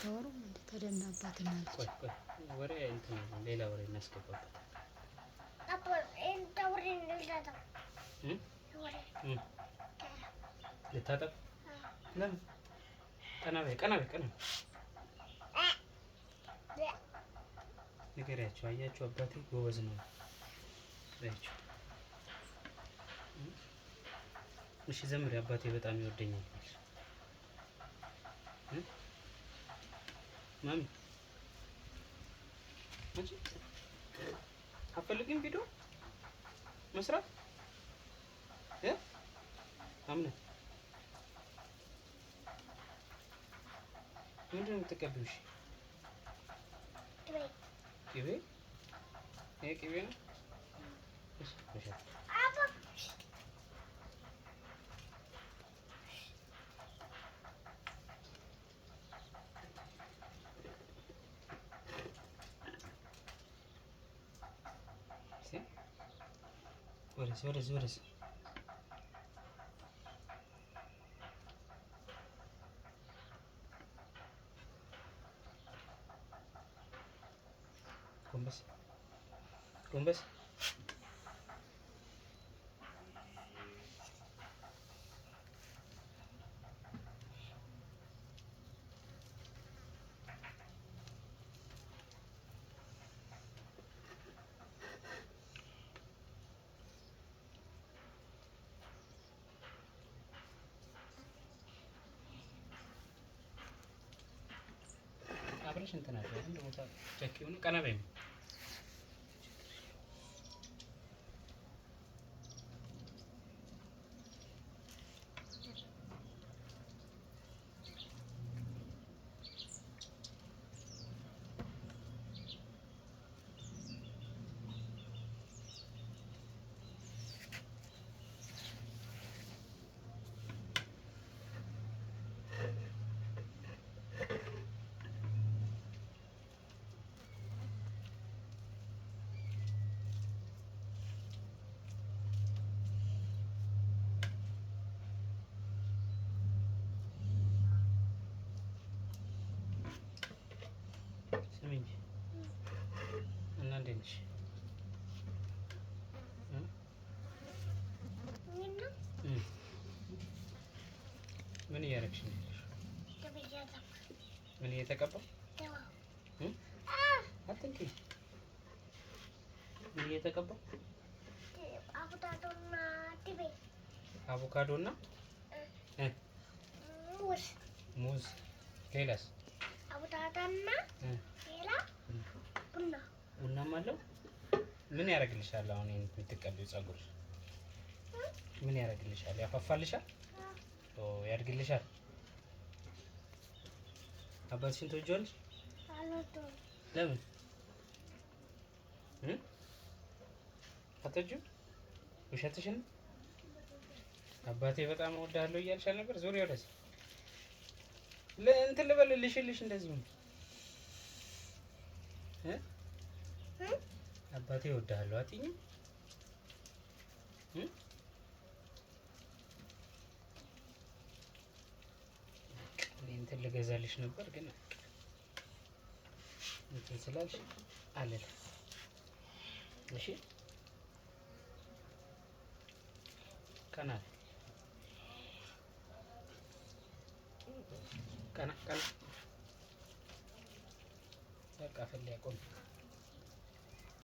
አታወሩም እንዴ? ተደና አባትና ልጅ ቆይ ወሬ እንትን ሌላ ወሬ እናስገባበት። ልታጠብ ለምን? ቀና በይ ንገሪያቸው። አያችሁ አባቴ ጎበዝ ነው በያቸው። እሺ ዘምሪ። አባቴ በጣም ይወደኛል። ማሚ አንቺ አትፈልጊም ቪዲዮ መስራት አምነ ምንድን ነው የምትቀቢው? እሺ ቅቤ ይሄ ቅቤ ነው። ወደዚህ ጎንበስ አብረሽ እንትን አለ አንድ ቦታ ቸኪው ነው። ቀና በይ ስሚኝ እና እንዴት ነሽ? ምን እያደረግሽ ነው? ምን እየተቀባው? አትንኪ። ምን እየተቀባው? አቮካዶ እና ሙዝ። ሌላስ? አቮካዶና ሌላ ቡናም አለው። ምን ያደርግልሻል? አሁን ይሄን የምትቀቢው ፀጉር ምን ያደርግልሻል? ያፋፋልሻል? ያድግልሻል? አባትሽን ትወጂዋለሽ? አልወደውም። ለምን? አትወጂውም? ውሸትሽን። አባቴ በጣም እወድሃለሁ እያልሽ አልነበር? ዙሪያ ወደዚህ እንትን ልበልልሽልሽ እንደዚህ ነው። አባቴ እወድሃለሁ አትይኝም? እንትን ልገዛልሽ ነበር ግን እንትን ስላልሽ አለለ። እሺ ቀና በቃ ፈል ያቆም